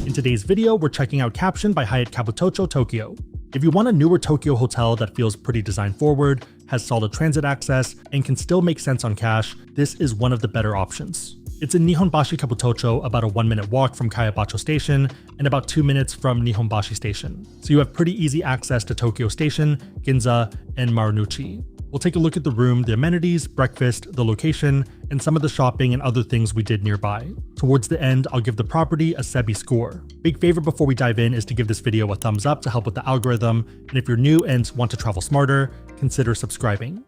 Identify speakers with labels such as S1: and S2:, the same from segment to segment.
S1: In today's video, we're checking out Caption by Hyatt Tokyo. If you want a newer Tokyo hotel that feels pretty design forward, has solid transit access, and can still make sense on cash, this is one of the better options. It's in Nihonbashi Kabutocho, about a 1-minute walk from Kayabacho Station, and about 2 minutes from Nihonbashi Station. So you have pretty easy access to Tokyo Station, Ginza, and Marunouchi. We'll take a look at the room, the amenities, breakfast, the location, and some of the shopping and other things we did nearby. Towards the end, I'll give the property a Sebby Score. Big favor before we dive in is to give this video a thumbs up to help with the algorithm, and if you're new and want to travel smarter, consider subscribing.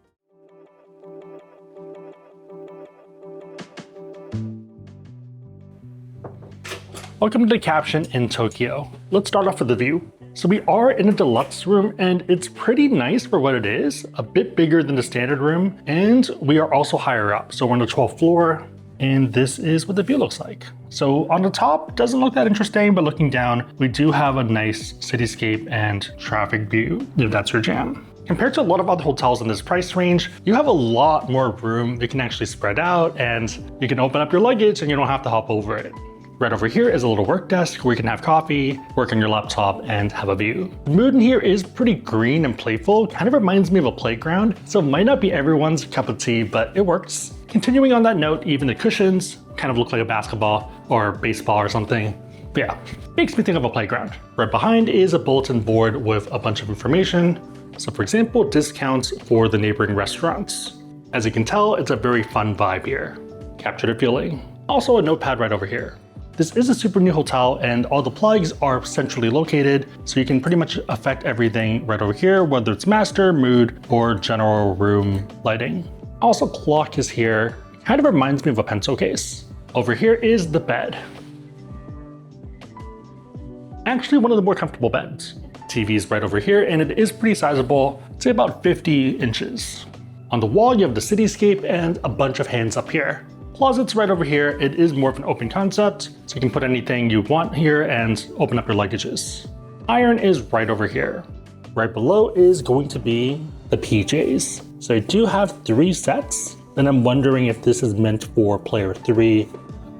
S1: Welcome to the Caption in Tokyo. Let's start off with the view. So we are in a deluxe room and it's pretty nice for what it is, a bit bigger than the standard room, and we are also higher up. So we're on the 12th floor and this is what the view looks like. So on the top, doesn't look that interesting, but looking down, we do have a nice cityscape and traffic view, if that's your jam. Compared to a lot of other hotels in this price range, you have a lot more room. You can actually spread out and you can open up your luggage and you don't have to hop over it. Right over here is a little work desk where you can have coffee, work on your laptop, and have a view. The mood in here is pretty green and playful, kind of reminds me of a playground, so it might not be everyone's cup of tea, but it works. Continuing on that note, even the cushions kind of look like a basketball or baseball or something. But yeah, makes me think of a playground. Right behind is a bulletin board with a bunch of information. So for example, discounts for the neighboring restaurants. As you can tell, it's a very fun vibe here. Captured a feeling. Also a notepad right over here. This is a super new hotel and all the plugs are centrally located, so you can pretty much affect everything right over here, whether it's master, mood, or general room lighting. Also, clock is here. Kind of reminds me of a pencil case. Over here is the bed. Actually, one of the more comfortable beds. TV is right over here and it is pretty sizable, say about 50 inches. On the wall, you have the cityscape and a bunch of hands up here. Closet's right over here. It is more of an open concept, so you can put anything you want here and open up your luggages. Iron is right over here. Right below is going to be the PJs. So I do have 3 sets, and I'm wondering if this is meant for player 3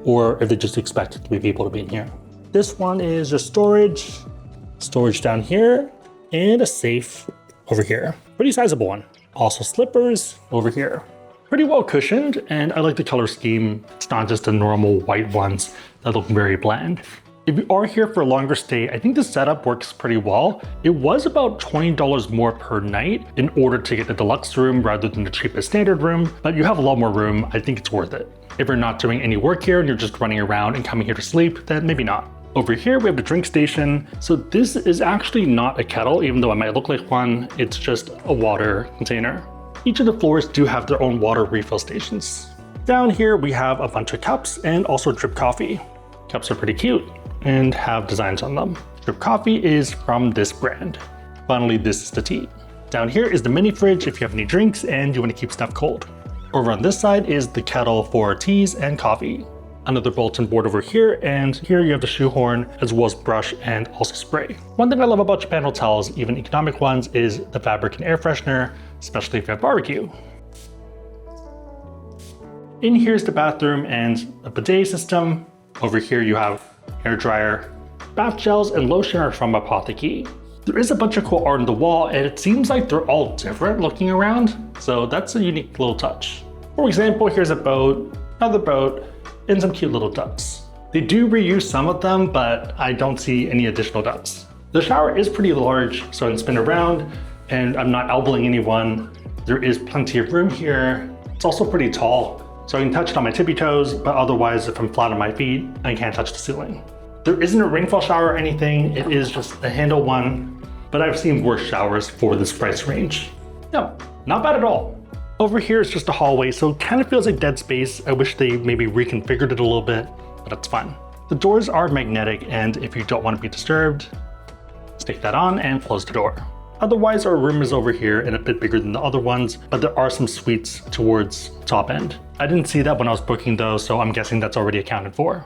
S1: or if they just expect 3 people to be in here. This one is just storage down here, and a safe over here. Pretty sizable one. Also slippers over here. Pretty well cushioned, and I like the color scheme. It's not just the normal white ones that look very bland. If you are here for a longer stay, I think the setup works pretty well. It was about $20 more per night in order to get the deluxe room rather than the cheapest standard room, but you have a lot more room. I think it's worth it. If you're not doing any work here and you're just running around and coming here to sleep, then maybe not. Over here, we have the drink station. So this is actually not a kettle, even though it might look like one. It's just a water container. Each of the floors do have their own water refill stations. Down here, we have a bunch of cups and also drip coffee. Cups are pretty cute and have designs on them. Drip coffee is from this brand. Finally, this is the tea. Down here is the mini fridge if you have any drinks and you want to keep stuff cold. Over on this side is the kettle for teas and coffee. Another bulletin board over here, and here you have the shoehorn as well as brush and also spray. One thing I love about Japan hotels, even economic ones, is the fabric and air freshener, especially if you have barbecue. In here's the bathroom and a bidet system. Over here you have hair dryer. Bath gels and lotion are from Apotheke. There is a bunch of cool art on the wall and it seems like they're all different looking around, so that's a unique little touch. For example, here's a boat, another boat, and some cute little ducks. They do reuse some of them, but I don't see any additional ducks. The shower is pretty large, so I can spin around and I'm not elbowing anyone. There is plenty of room here. It's also pretty tall, so I can touch it on my tippy toes, but otherwise if I'm flat on my feet, I can't touch the ceiling. There isn't a rainfall shower or anything. It is just a handle one, but I've seen worse showers for this price range. No, not bad at all. Over here is just a hallway, so it kind of feels like dead space. I wish they maybe reconfigured it a little bit, but that's fine. The doors are magnetic, and if you don't want to be disturbed, stick that on and close the door. Otherwise, our room is over here and a bit bigger than the other ones, but there are some suites towards top end. I didn't see that when I was booking though, so I'm guessing that's already accounted for.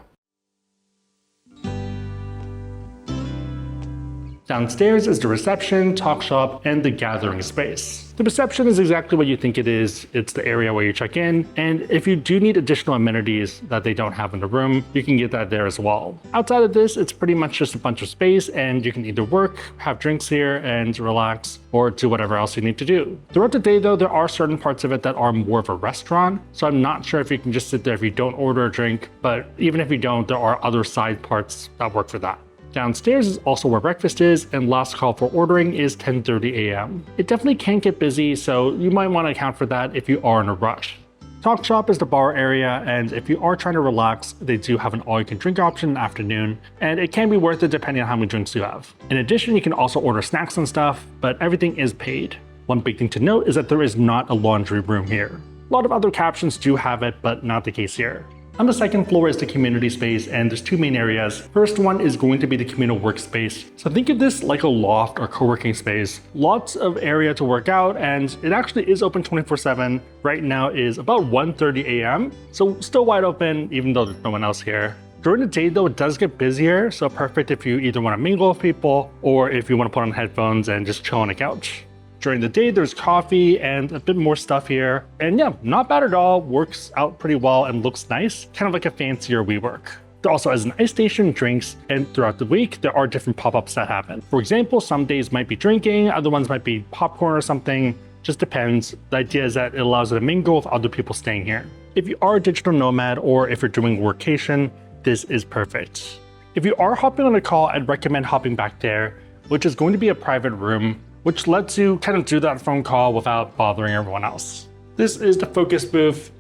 S1: Downstairs is the reception, talk shop, and the gathering space. The reception is exactly what you think it is. It's the area where you check in, and if you do need additional amenities that they don't have in the room, you can get that there as well. Outside of this, it's pretty much just a bunch of space, and you can either work, have drinks here, and relax, or do whatever else you need to do. Throughout the day though, there are certain parts of it that are more of a restaurant, so I'm not sure if you can just sit there if you don't order a drink, but even if you don't, there are other side parts that work for that. Downstairs is also where breakfast is, and last call for ordering is 10:30 a.m. It definitely can get busy, so you might want to account for that if you are in a rush. Talk shop is the bar area, and if you are trying to relax, they do have an all-you-can-drink option in the afternoon, and it can be worth it depending on how many drinks you have. In addition, you can also order snacks and stuff, but everything is paid. One big thing to note is that there is not a laundry room here. A lot of other captions do have it, but not the case here. On the second floor is the community space, and there's two main areas. First one is going to be the communal workspace. So think of this like a loft or co-working space. Lots of area to work out, and it actually is open 24/7. Right now is about 1:30 a.m. So still wide open, even though there's no one else here. During the day though, it does get busier, so perfect if you either want to mingle with people or if you want to put on headphones and just chill on a couch. During the day, there's coffee and a bit more stuff here. And yeah, not bad at all, works out pretty well and looks nice, kind of like a fancier WeWork. There also has an ice station, drinks, and throughout the week, there are different pop-ups that happen. For example, some days might be drinking, other ones might be popcorn or something, just depends. The idea is that it allows you to mingle with other people staying here. If you are a digital nomad or if you're doing workation, this is perfect. If you are hopping on a call, I'd recommend hopping back there, which is going to be a private room, which lets you kind of do that phone call without bothering everyone else. This is the focus booth.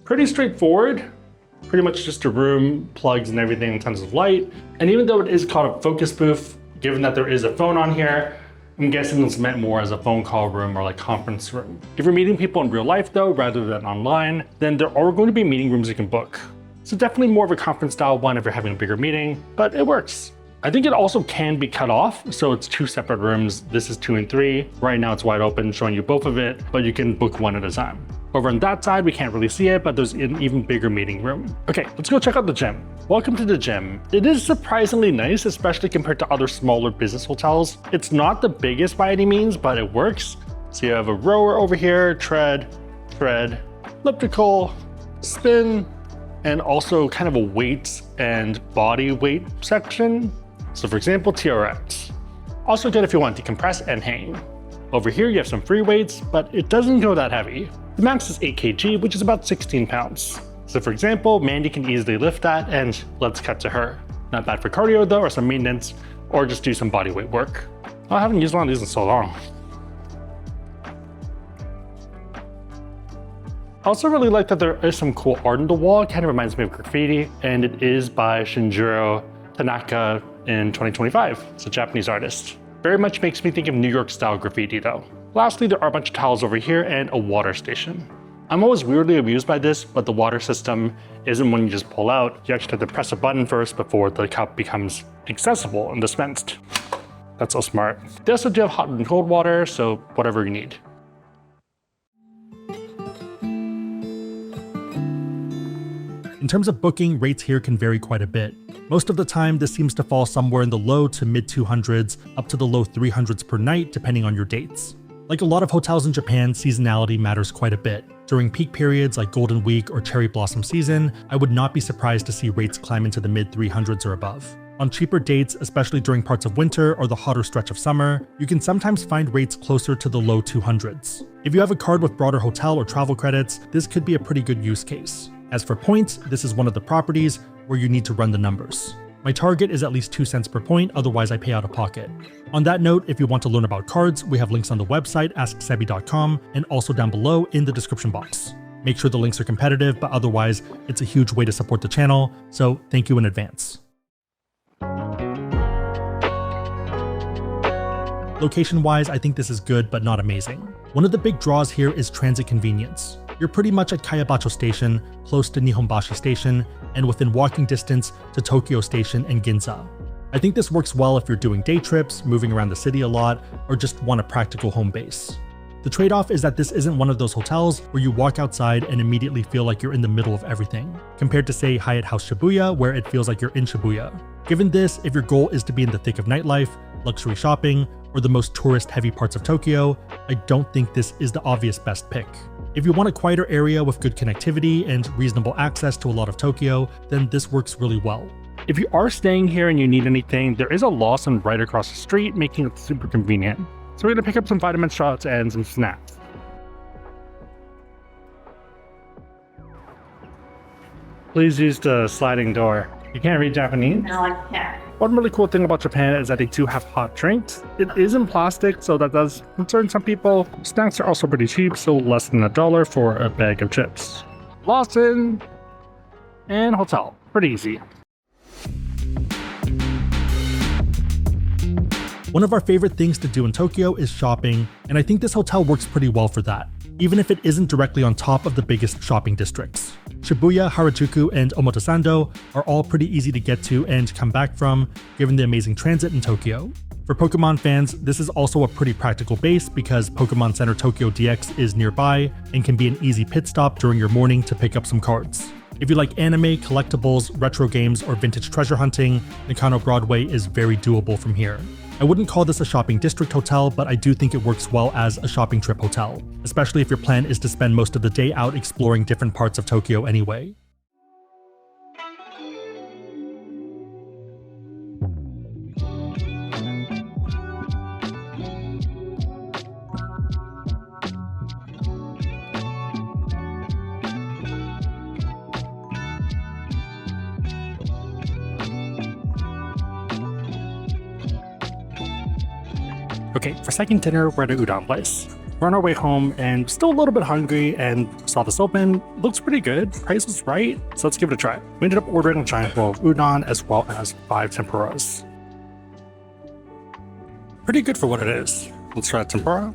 S1: Pretty straightforward, pretty much just a room, plugs and everything in terms of light. And even though it is called a focus booth, given that there is a phone on here, I'm guessing it's meant more as a phone call room or like conference room. If you're meeting people in real life though, rather than online, then there are going to be meeting rooms you can book. So definitely more of a conference style one if you're having a bigger meeting, but it works. I think it also can be cut off, so it's two separate rooms. This is 2 and 3. Right now it's wide open, showing you both of it, but you can book one at a time. Over on that side, we can't really see it, but there's an even bigger meeting room. Okay, let's go check out the gym. Welcome to the gym. It is surprisingly nice, especially compared to other smaller business hotels. It's not the biggest by any means, but it works. So you have a rower over here, tread, elliptical, spin, and also kind of a weights and body weight section. So for example, TRX. Also good if you want to decompress and hang. Over here you have some free weights, but it doesn't go that heavy. The max is 8 kg, which is about 16 pounds. So for example, Mandy can easily lift that, and let's cut to her. Not bad for cardio though, or some maintenance, or just do some body weight work. I haven't used one of these in so long. I also really like that there is some cool art on the wall. It kind of reminds me of graffiti, and it is by Shinjiro Tanaka in 2025. It's a Japanese artist. Very much makes me think of New York style graffiti though. Lastly, there are a bunch of towels over here and a water station. I'm always weirdly amused by this, but the water system isn't one you just pull out. You actually have to press a button first before the cup becomes accessible and dispensed. That's so smart. They also do have hot and cold water, so whatever you need.
S2: In terms of booking, rates here can vary quite a bit. Most of the time, this seems to fall somewhere in the low to mid 200s, up to the low 300s per night, depending on your dates. Like a lot of hotels in Japan, seasonality matters quite a bit. During peak periods like Golden Week or Cherry Blossom season, I would not be surprised to see rates climb into the mid 300s or above. On cheaper dates, especially during parts of winter or the hotter stretch of summer, you can sometimes find rates closer to the low 200s. If you have a card with broader hotel or travel credits, this could be a pretty good use case. As for points, this is one of the properties where you need to run the numbers. My target is at least 2 cents per point, otherwise I pay out of pocket. On that note, if you want to learn about cards, we have links on the website asksebby.com and also down below in the description box. Make sure the links are competitive, but otherwise, it's a huge way to support the channel, so thank you in advance. Location-wise, I think this is good, but not amazing. One of the big draws here is transit convenience. You're pretty much at Kayabacho Station, close to Nihonbashi Station, and within walking distance to Tokyo Station and Ginza. I think this works well if you're doing day trips, moving around the city a lot, or just want a practical home base. The trade-off is that this isn't one of those hotels where you walk outside and immediately feel like you're in the middle of everything, compared to say Hyatt House Shibuya, where it feels like you're in Shibuya. Given this, if your goal is to be in the thick of nightlife, luxury shopping, or the most tourist-heavy parts of Tokyo, I don't think this is the obvious best pick. If you want a quieter area with good connectivity and reasonable access to a lot of Tokyo, then this works really well.
S1: If you are staying here and you need anything, there is a Lawson right across the street, making it super convenient. So we're gonna pick up some vitamin shots and some snacks. Please use the sliding door. You can't read Japanese?
S3: No, I can't.
S1: One really cool thing about Japan is that they do have hot drinks. It is in plastic, so that does concern some people. Snacks are also pretty cheap, so less than $1 for a bag of chips. Lawson and hotel. Pretty easy.
S2: One of our favorite things to do in Tokyo is shopping, and I think this hotel works pretty well for that, even if it isn't directly on top of the biggest shopping districts. Shibuya, Harajuku, and Omotesando are all pretty easy to get to and come back from, given the amazing transit in Tokyo. For Pokemon fans, this is also a pretty practical base because Pokemon Center Tokyo DX is nearby and can be an easy pit stop during your morning to pick up some cards. If you like anime, collectibles, retro games, or vintage treasure hunting, Nakano Broadway is very doable from here. I wouldn't call this a shopping district hotel, but I do think it works well as a shopping trip hotel, especially if your plan is to spend most of the day out exploring different parts of Tokyo anyway.
S1: Okay, for second dinner, we're at an udon place. We're on our way home and still a little bit hungry and saw this open. Looks pretty good. Price was right, so let's give it a try. We ended up ordering a giant bowl of udon as well as 5 tempuras. Pretty good for what it is. Let's try tempura.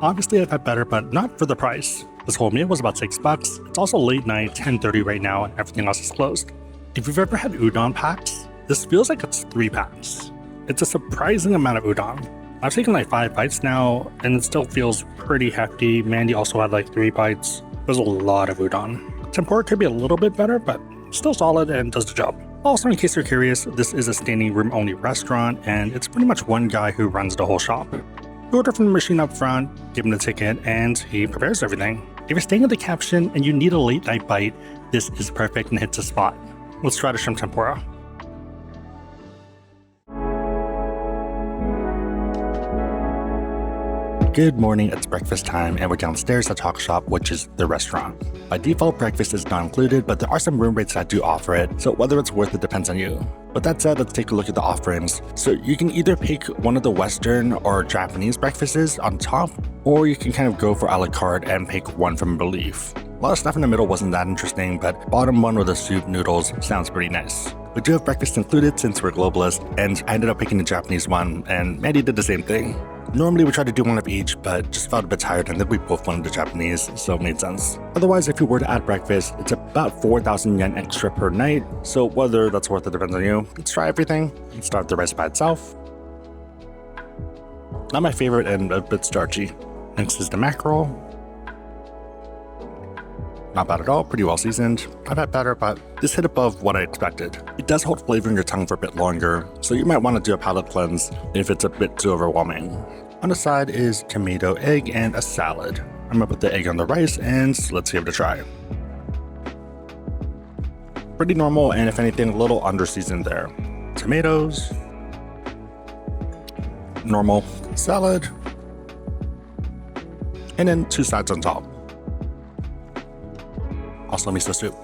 S1: Obviously, I've had better, but not for the price. This whole meal was about $6. It's also late night, 10:30 right now, and everything else is closed. If you've ever had udon packs, this feels like it's 3 packs. It's a surprising amount of udon. I've taken like 5 bites now, and it still feels pretty hefty. Mandy also had like 3 bites. There's a lot of udon. Tempura could be a little bit better, but still solid and does the job. Also, in case you're curious, this is a standing room only restaurant, and it's pretty much one guy who runs the whole shop. You order from the machine up front, give him the ticket, and he prepares everything. If you're staying at the Caption and you need a late night bite, this is perfect and hits the spot. Let's try the shrimp tempura. Good morning, it's breakfast time and we're downstairs at Talk Shop, which is the restaurant. By default, breakfast is not included, but there are some room rates that do offer it, so whether it's worth it depends on you. With that said, let's take a look at the offerings. So you can either pick one of the Western or Japanese breakfasts on top, or you can kind of go for a la carte and pick one from Relief. A lot of stuff in the middle wasn't that interesting, but bottom one with the soup noodles sounds pretty nice. We do have breakfast included since we're globalist, and I ended up picking the Japanese one, and Maddie did the same thing. Normally we try to do one of each, but just felt a bit tired and then we both wanted the Japanese, so it made sense. Otherwise, if you were to add breakfast, it's about 4,000 yen extra per night, so whether that's worth it depends on you. Let's try everything. Let's start with the rice by itself. Not my favorite and a bit starchy. Next is the mackerel. Not bad at all, pretty well seasoned. I've had better, but this hit above what I expected. It does hold flavor in your tongue for a bit longer, so you might want to do a palate cleanse if it's a bit too overwhelming. On the side is tomato, egg, and a salad. I'm gonna put the egg on the rice and let's give it a try. Pretty normal, and if anything, a little under seasoned there. Tomatoes. Normal. Salad. And then 2 sides on top. Also miso soup.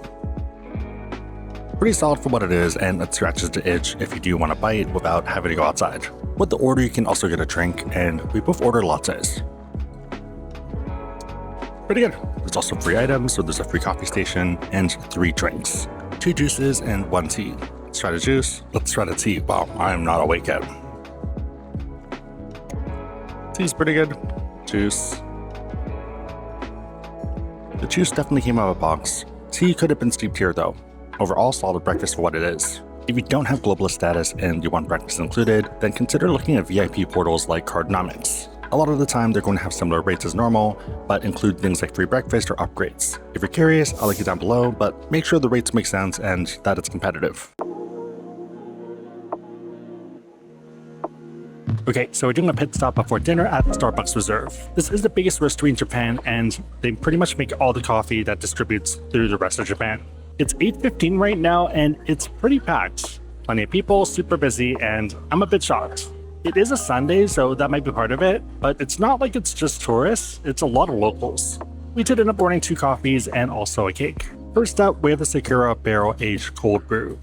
S1: Pretty solid for what it is, and it scratches the itch if you do want to bite without having to go outside. With the order, you can also get a drink, and we both ordered lattes. Pretty good. There's also free items, so there's a free coffee station and 3 drinks. 2 juices and 1 tea. Let's try the juice. Let's try the tea. Wow, I am not awake yet. Tea's pretty good. Juice. The juice definitely came out of a box. Tea could have been steeped here though. Overall, solid breakfast for what it is. If you don't have globalist status and you want breakfast included, then consider looking at VIP portals like Cardnomics. A lot of the time they're going to have similar rates as normal, but include things like free breakfast or upgrades. If you're curious, I'll link it down below, but make sure the rates make sense and that it's competitive. Okay, so we're doing a pit stop before dinner at Starbucks Reserve. This is the biggest roastery in Japan, and they pretty much make all the coffee that distributes through the rest of Japan. It's 8:15 right now, and it's pretty packed. Plenty of people, super busy, and I'm a bit shocked. It is a Sunday, so that might be part of it, but it's not like it's just tourists, it's a lot of locals. We did end up ordering 2 coffees and also a cake. First up, we have the Sakura Barrel Aged Cold Brew.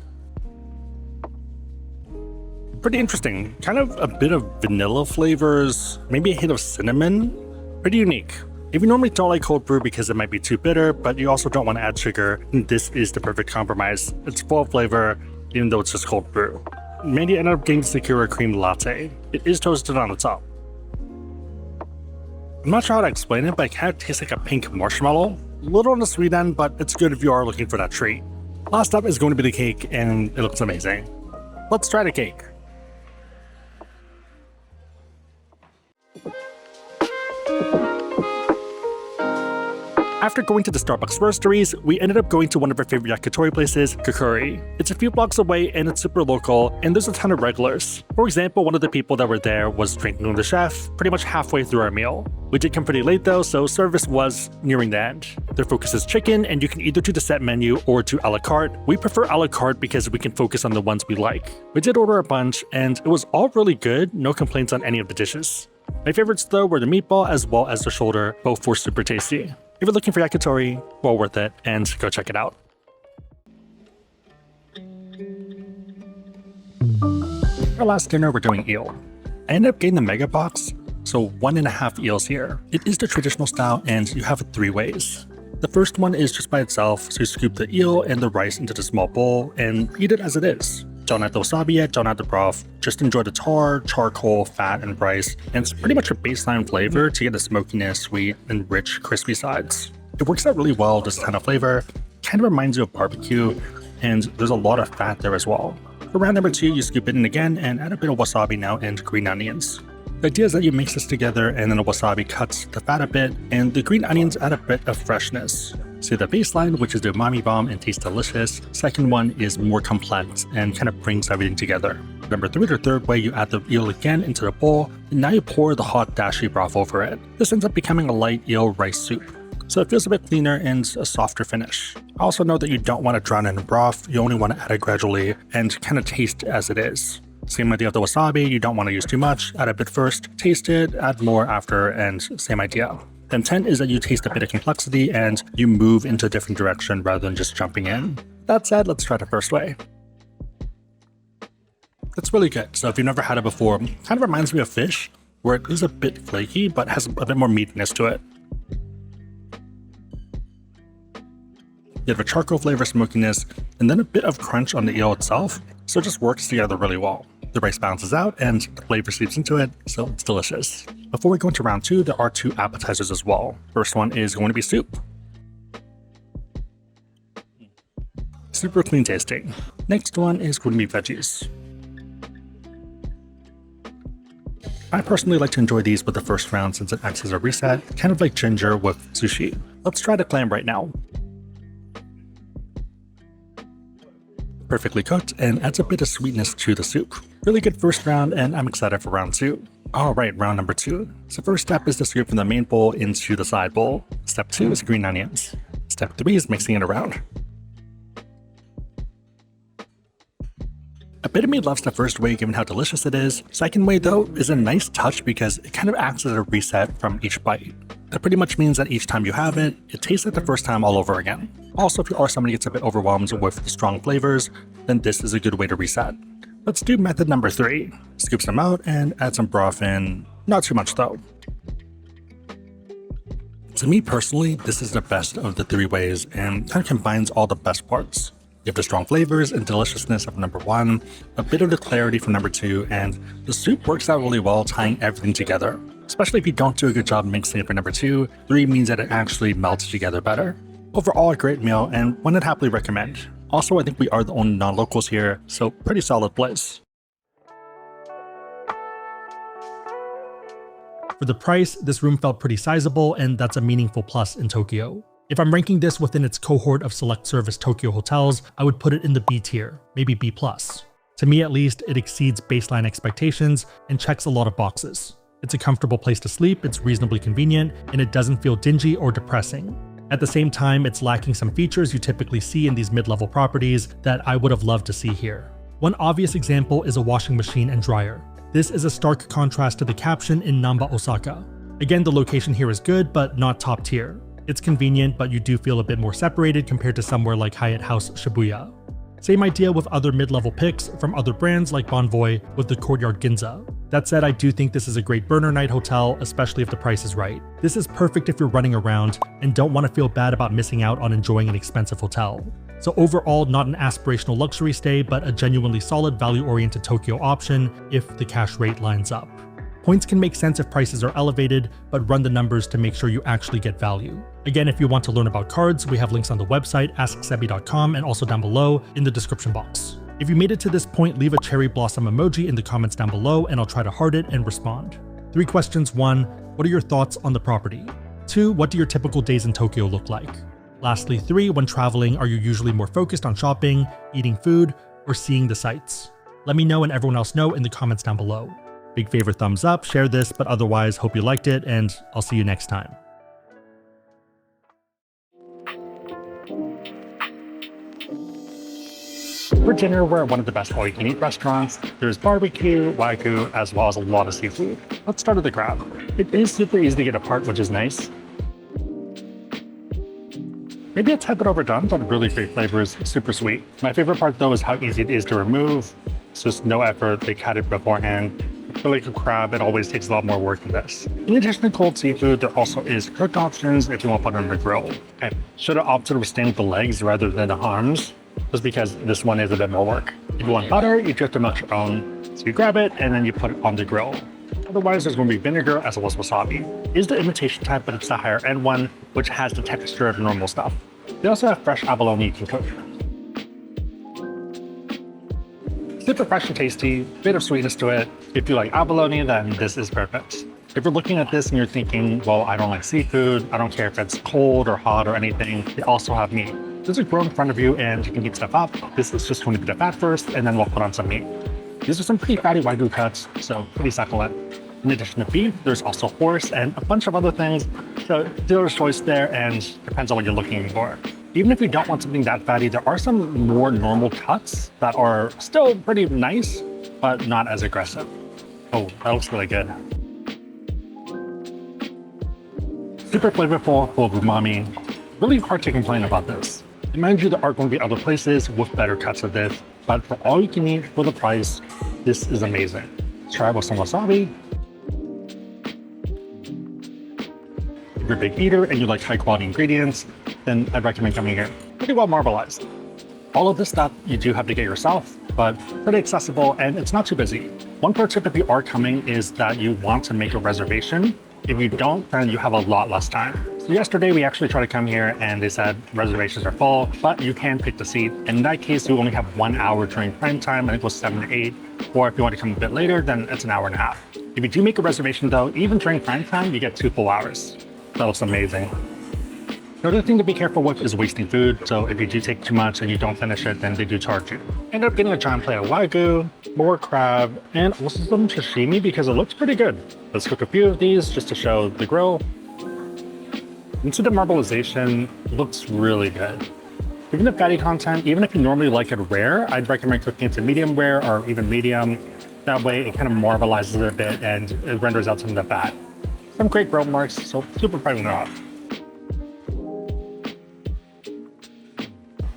S1: Pretty interesting, kind of a bit of vanilla flavors, maybe a hint of cinnamon. Pretty unique. If you normally don't like cold brew because it might be too bitter, but you also don't want to add sugar, this is the perfect compromise. It's full of flavor, even though it's just cold brew. Mandy ended up getting the Sakura Cream Latte. It is toasted on the top. I'm not sure how to explain it, but it kind of tastes like a pink marshmallow. A little on the sweet end, but it's good if you are looking for that treat. Last up is going to be the cake, and it looks amazing. Let's try the cake. After going to the Starbucks Roasteries, we ended up going to one of our favorite yakitori places, Kakure. It's a few blocks away and it's super local, and there's a ton of regulars. For example, one of the people that were there was drinking with the chef pretty much halfway through our meal. We did come pretty late though, so service was nearing the end. Their focus is chicken, and you can either do the set menu or do a la carte. We prefer a la carte because we can focus on the ones we like. We did order a bunch, and it was all really good, no complaints on any of the dishes. My favorites though were the meatball as well as the shoulder, both were super tasty. If you're looking for yakitori, well worth it, and go check it out. For our last dinner, we're doing eel. I ended up getting the mega box, so 1.5 eels here. It is the traditional style, and you have it 3 ways. The first one is just by itself, so you scoop the eel and the rice into the small bowl and eat it as it is. Don't add the wasabi yet, don't add the broth, just enjoy the tar, charcoal, fat, and rice, and it's pretty much a baseline flavor to get the smokiness, sweet, and rich, crispy sides. It works out really well, this kind of flavor. Kind of reminds you of barbecue, and there's a lot of fat there as well. For round number 2, you scoop it in again and add a bit of wasabi now and green onions. The idea is that you mix this together and then the wasabi cuts the fat a bit, and the green onions add a bit of freshness. So the baseline, which is the umami bomb and tastes delicious. Second one is more complex and kind of brings everything together. Number 3, the third way, you add the eel again into the bowl, and now you pour the hot dashi broth over it. This ends up becoming a light eel rice soup. So it feels a bit cleaner and a softer finish. Also note that you don't want to drown it in broth, you only want to add it gradually and kind of taste as it is. Same idea with the wasabi, you don't want to use too much, add a bit first, taste it, add more after, and same idea. The intent is that you taste a bit of complexity and you move into a different direction rather than just jumping in. That said, let's try the first way. It's really good, so if you've never had it before, it kind of reminds me of fish, where it is a bit flaky but has a bit more meatiness to it. You have a charcoal flavor smokiness, and then a bit of crunch on the eel itself, so it just works together really well. The rice balances out and the flavor seeps into it, so it's delicious. Before we go into round 2, there are 2 appetizers as well. First one is going to be soup. Super clean tasting. Next one is going to be veggies. I personally like to enjoy these with the first round since it acts as a reset, kind of like ginger with sushi. Let's try the clam right now. Perfectly cooked and adds a bit of sweetness to the soup. Really good first round, and I'm excited for round 2. Alright, round number 2. So first step is to scoop from the main bowl into the side bowl. Step 2 is green onions. Step 3 is mixing it around. A bit of me loves the first way given how delicious it is. Second way though is a nice touch because it kind of acts as a reset from each bite. That pretty much means that each time you have it, it tastes like the first time all over again. Also, if you are somebody who gets a bit overwhelmed with the strong flavors, then this is a good way to reset. Let's do method number 3. Scoop some out and add some broth in. Not too much though. To me personally, this is the best of the 3 ways and kind of combines all the best parts. You have the strong flavors and deliciousness of number 1, a bit of the clarity from number 2, and the soup works out really well tying everything together. Especially if you don't do a good job mixing it for number 2, 3 means that it actually melts together better. Overall, a great meal and one I'd happily recommend. Also, I think we are the only non-locals here, so pretty solid place.
S2: For the price, this room felt pretty sizable, and that's a meaningful plus in Tokyo. If I'm ranking this within its cohort of select service Tokyo hotels, I would put it in the B tier, maybe B+. To me at least, it exceeds baseline expectations and checks a lot of boxes. It's a comfortable place to sleep, it's reasonably convenient, and it doesn't feel dingy or depressing. At the same time, it's lacking some features you typically see in these mid-level properties that I would have loved to see here. One obvious example is a washing machine and dryer. This is a stark contrast to the Caption in Namba, Osaka. Again, the location here is good, but not top tier. It's convenient, but you do feel a bit more separated compared to somewhere like Hyatt House Shibuya. Same idea with other mid-level picks from other brands like Bonvoy with the Courtyard Ginza. That said, I do think this is a great burner night hotel, especially if the price is right. This is perfect if you're running around and don't want to feel bad about missing out on enjoying an expensive hotel. So overall, not an aspirational luxury stay, but a genuinely solid value-oriented Tokyo option if the cash rate lines up. Points can make sense if prices are elevated, but run the numbers to make sure you actually get value. Again, if you want to learn about cards, we have links on the website asksebby.com and also down below in the description box. If you made it to this point, leave a cherry blossom emoji in the comments down below and I'll try to heart it and respond. 3 questions. 1. What are your thoughts on the property? 2. What do your typical days in Tokyo look like? Lastly, 3. When traveling, are you usually more focused on shopping, eating food, or seeing the sights? Let me know and everyone else know in the comments down below. Big favor thumbs up, share this, but otherwise hope you liked it and I'll see you next time.
S1: For dinner, we're at one of the best all-you-can-eat restaurants. There's barbecue, Wagyu, as well as a lot of seafood. Let's start with the crab. It is super easy to get apart, which is nice. Maybe it's a bit overdone, but really great flavors, super sweet. My favorite part though is how easy it is to remove. It's just no effort, they cut it beforehand. For like a crab, it always takes a lot more work than this. In addition to cold seafood, there also is cooked options if you want to put it on the grill. I should have opted to stay with the legs rather than the arms, just because this one is a bit more work. If you want butter, you just have to melt your own. So you grab it and then you put it on the grill. Otherwise, there's going to be vinegar as well as wasabi. It is the imitation type, but it's the higher end one, which has the texture of normal stuff. They also have fresh abalone you can cook. Super fresh and tasty, bit of sweetness to it. If you like abalone, then this is perfect. If you're looking at this and you're thinking, well, I don't like seafood, I don't care if it's cold or hot or anything, they also have meat. There's a grill in front of you and you can heat stuff up. This is just going to be the fat first and then we'll put on some meat. These are some pretty fatty Wagyu cuts, so pretty succulent. In addition to beef, there's also horse and a bunch of other things. So dealer's choice there and depends on what you're looking for. Even if you don't want something that fatty, there are some more normal cuts that are still pretty nice, but not as aggressive. Oh, that looks really good. Super flavorful, full of umami. Really hard to complain about this. And mind you, there are going to be other places with better cuts of this, but for all you can eat for the price, this is amazing. Try it with some wasabi. If you're a big eater and you like high quality ingredients, then I'd recommend coming here. Pretty well marbleized. All of this stuff you do have to get yourself, but pretty accessible and it's not too busy. One pro tip if you are coming is that you want to make a reservation. If you don't, then you have a lot less time. So yesterday we actually tried to come here and they said reservations are full, but you can pick the seat. And in that case, you only have 1 hour during prime time, I think it was 7 to 8. Or if you want to come a bit later, then it's an hour and a half. If you do make a reservation though, even during prime time, you get 2 full hours. That looks amazing. Another thing to be careful with is wasting food. So if you do take too much and you don't finish it, then they do charge you. End up getting a giant plate of Wagyu, more crab, and also some sashimi because it looks pretty good. Let's cook a few of these just to show the grill. Into the marbleization, looks really good. Given the fatty content, even if you normally like it rare, I'd recommend cooking it to medium rare or even medium. That way it kind of marbleizes it a bit and it renders out some of the fat. Some great grill marks, so super proud of that.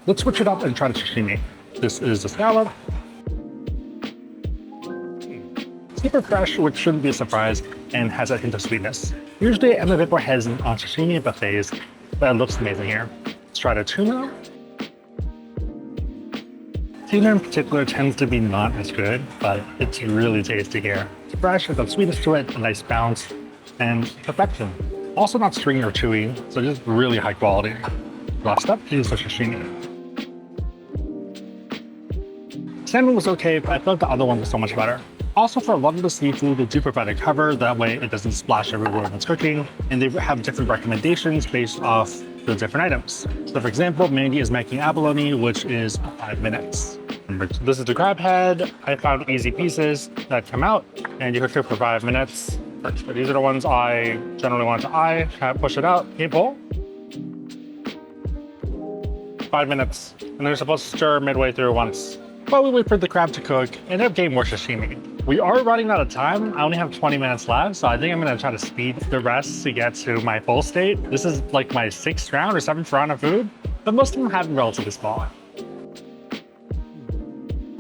S1: Let's switch it up and try the sashimi. This is the scallop. Super fresh, which shouldn't be a surprise, and has a hint of sweetness. Usually I'm a bit more hesitant on sashimi buffets, but it looks amazing here. Let's try the tuna. Tuna in particular tends to be not as good, but it's really tasty here. It's fresh, has some sweetness to it, a nice bounce, and perfection. Also not stringy or chewy, so just really high quality. Last up is the sashimi. Salmon was okay, but I felt the other one was so much better. Also, for a lot of the seafood, they do provide a cover, that way it doesn't splash everywhere when it's cooking, and they have different recommendations based off the different items. So for example, Mandy is making abalone, which is 5 minutes. This is the crab head. I found easy pieces that come out and you cook it for 5 minutes. These are the ones I generally want to push it out. Can you pull? 5 minutes. And they're supposed to stir midway through once. While we wait for the crab to cook and end up getting more sashimi. We are running out of time. I only have 20 minutes left, so I think I'm gonna try to speed the rest to get to my full state. This is like my 6th round or 7th round of food, but most of them have been relatively small.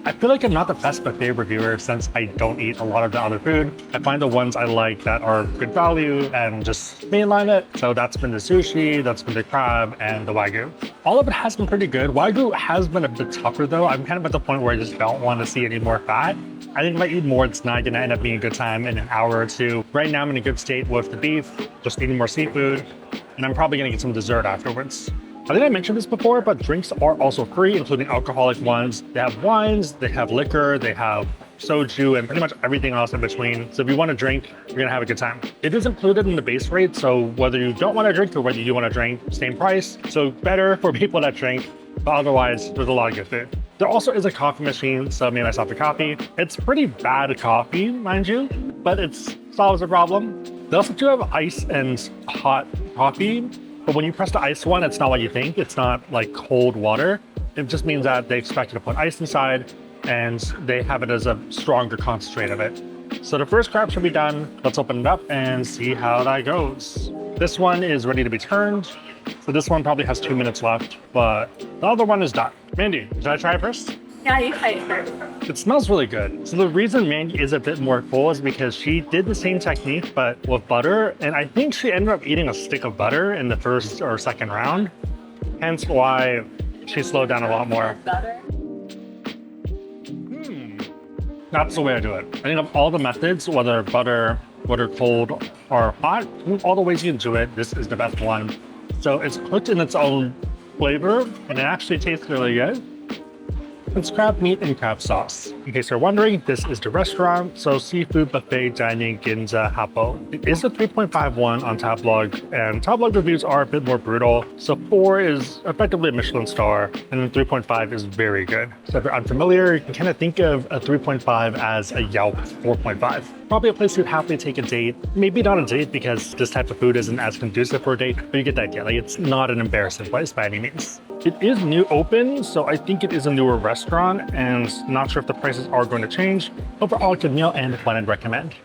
S1: I feel like I'm not the best buffet reviewer since I don't eat a lot of the other food. I find the ones I like that are good value and just mainline it. So that's been the sushi, that's been the crab, and the Wagyu. All of it has been pretty good. Wagyu has been a bit tougher though. I'm kind of at the point where I just don't want to see any more fat. I think if I eat more, it's not gonna end up being a good time in an hour or two. Right now I'm in a good state with the beef, just eating more seafood, and I'm probably gonna get some dessert afterwards. I think I mentioned this before, but drinks are also free, including alcoholic ones. They have wines, they have liquor, they have soju, and pretty much everything else in between. So if you want to drink, you're gonna have a good time. It is included in the base rate, so whether you don't want to drink or whether you want to drink, same price. So better for people that drink, but otherwise, there's a lot of good food. There also is a coffee machine, so I made myself a coffee. It's pretty bad coffee, mind you, but it solves the problem. They also do have ice and hot coffee. But when you press the ice one, it's not what you think. It's not like cold water. It just means that they expect you to put ice inside and they have it as a stronger concentrate of it. So the first crab should be done. Let's open it up and see how that goes. This one is ready to be turned. So this one probably has 2 minutes left, but the other one is done. Mandy, should I try it first?
S3: Yeah, you try it first.
S1: It smells really good. So the reason Mandy is a bit more full is because she did the same technique, but with butter. And I think she ended up eating a stick of butter in the first or second round. Hence why she slowed down a lot more.
S3: Butter.
S1: That's the way I do it. I think of all the methods, whether butter, whether cold or hot, all the ways you can do it, this is the best one. So it's cooked in its own flavor and it actually tastes really good. It's crab meat and crab sauce. In case you're wondering, this is the restaurant, so Seafood Buffet Dining Ginza Happo. It is a 3.51 on Tabloid, and Tabloid reviews are a bit more brutal. So 4 is effectively a Michelin star, and then 3.5 is very good. So if you're unfamiliar, you can kind of think of a 3.5 as a Yelp 4.5. Probably a place you'd happily take a date. Maybe not a date because this type of food isn't as conducive for a date, but you get the idea. Like, it's not an embarrassing place by any means. It is new open, so I think it is a newer restaurant and not sure if the prices are going to change. Overall, good meal and one I'd recommend.